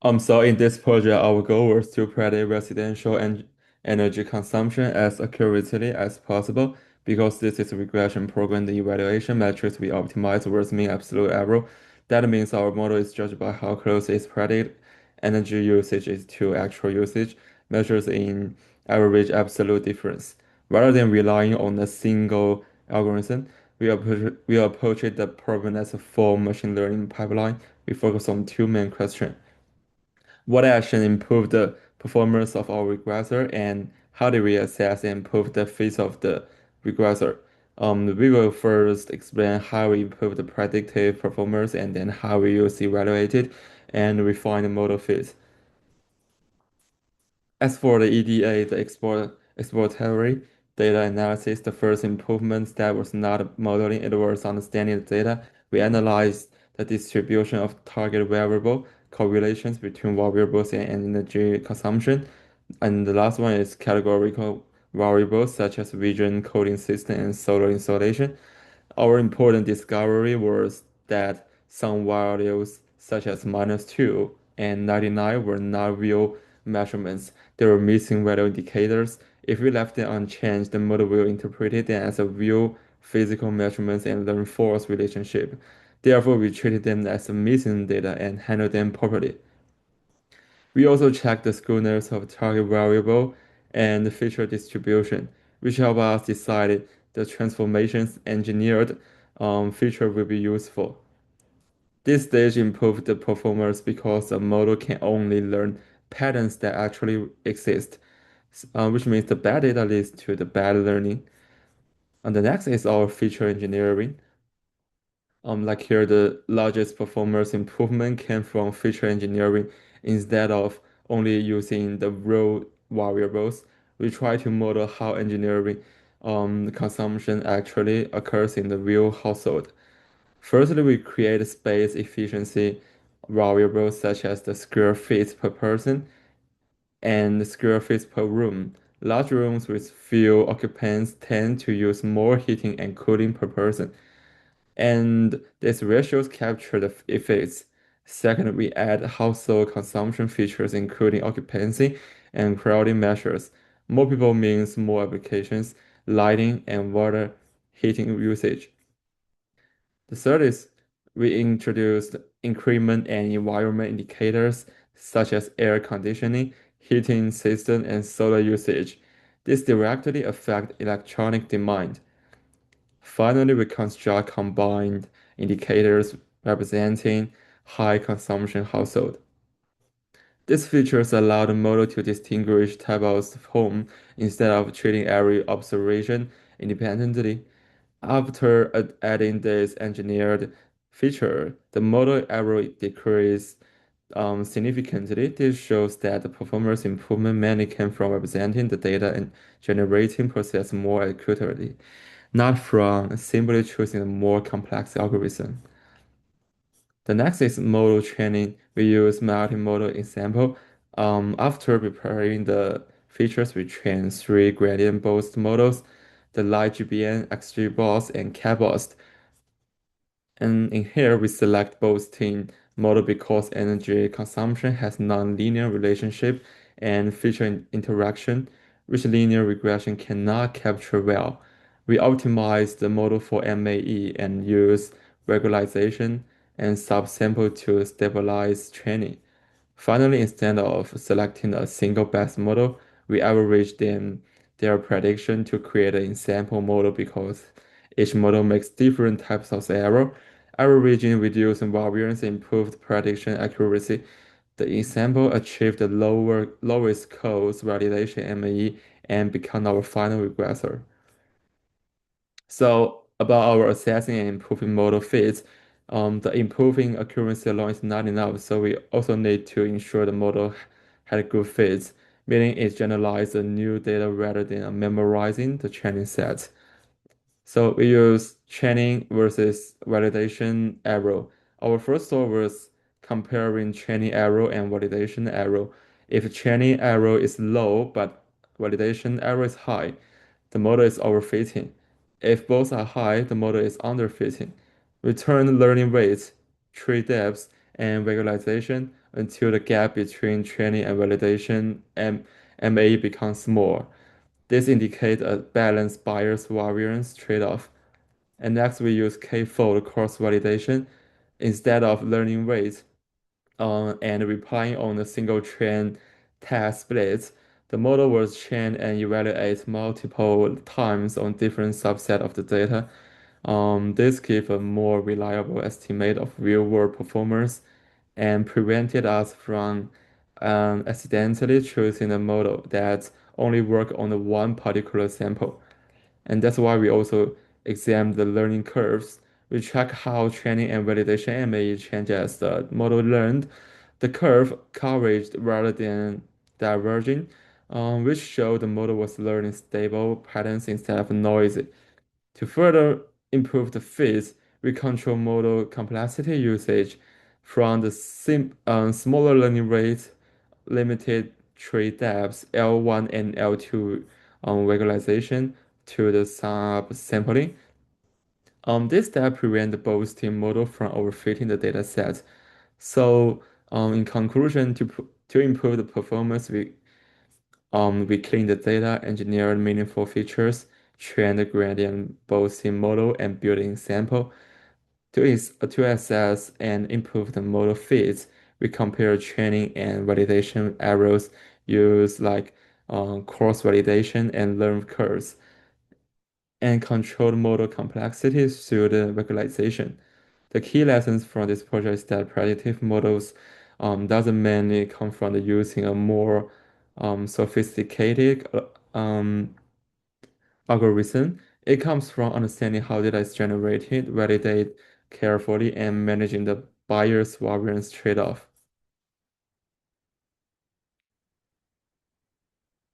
So in this project, our goal was to predict residential and energy consumption as accurately as possible. Because this is a regression program, the evaluation metrics we optimize was mean absolute error. That means our model is judged by how close its predict energy usage is to actual usage, measures in average absolute difference. Rather than relying on a single algorithm, we approach the problem as a full machine learning pipeline. We focus on two main questions. What action improved the performance of our regressor, and how did we assess and improve the fit of the regressor? We will first explain how we improve the predictive performance and then how we use evaluated and refine the model fit. As for the EDA, the exploratory data analysis, the first improvement step was not modeling, it was understanding the data. We analyzed the distribution of target variable, correlations between variables and energy consumption. And the last one is categorical variables such as vision, coding system, and solar installation. Our important discovery was that some values, such as -2 and 99, were not real measurements. They were missing value indicators. If we left them unchanged, the model will interpret them as a real physical measurements and learn force relationship. Therefore, we treated them as missing data and handled them properly. We also check the skewness of target variable and feature distribution, which help us decide the transformations engineered feature will be useful. This stage improved the performance because the model can only learn patterns that actually exist, which means the bad data leads to the bad learning. And the next is our feature engineering. Like here, the largest performance improvement came from feature engineering. Instead of only using the raw variables, we try to model how engineering consumption actually occurs in the real household. Firstly, we create space efficiency variables such as the square feet per person and square feet per room. Large rooms with few occupants tend to use more heating and cooling per person, and these ratios capture the effects. Second, we add household consumption features, including occupancy and crowding measures. More people means more applications, lighting, and water heating usage. The third is we introduced increment and environment indicators such as air conditioning, heating system, and solar usage. This directly affect electronic demand. Finally, we construct combined indicators representing high consumption household. These features allow the model to distinguish types of home instead of treating every observation independently. After adding this engineered feature, the model error decreased significantly. This shows that the performance improvement mainly came from representing the data and generating process more accurately, not from simply choosing a more complex algorithm. The next is model training. We use multimodal example. After preparing the features, we train three gradient boost models, the LightGBN, XGBoost, and CatBoost. And in here, we select boosting model because energy consumption has non-linear relationship and feature interaction, which linear regression cannot capture well. We optimize the model for MAE and use regularization and subsample to stabilize training. Finally, instead of selecting a single best model, we average their prediction to create an ensemble model because each model makes different types of error. Averaging reduced variance improved prediction accuracy. The ensemble achieved the lowest cost validation MAE and become our final regressor. So about our assessing and improving model fits, the improving accuracy alone is not enough. So we also need to ensure the model had good fits, meaning it generalized the new data rather than memorizing the training set. So we use training versus validation error. Our first thought was comparing training error and validation error. If training error is low but validation error is high, the model is overfitting. If both are high, the model is underfitting. Return learning weights, tree depths, and regularization until the gap between training and validation MA becomes small. This indicates a balanced bias variance trade-off. And next, we use k-fold cross-validation instead of learning weights and relying on a single train test splits. The model was trained and evaluated multiple times on different subset of the data. This gives a more reliable estimate of real-world performance and prevented us from accidentally choosing a model that only work on the one particular sample. And that's why we also examine the learning curves. We track how training and validation MAE change as the model learned. The curve converged rather than diverging, which showed the model was learning stable patterns instead of noisy. To further improve the fits, we control model complexity usage from the smaller learning rates, limited tree depths, L1 and L2 regularization to the sub-sampling. This step prevent the boosting model from overfitting the data set. So, in conclusion, to improve the performance, we clean the data, engineer meaningful features, train the gradient boosting model, and building sample. To assess and improve the model fits, we compare training and validation errors, use like cross-validation and learn curves, and control model complexity through the regularization. The key lessons from this project is that predictive models doesn't mainly come from the using a more sophisticated algorithm. It comes from understanding how data is generated, validate carefully, and managing the bias variance trade-off.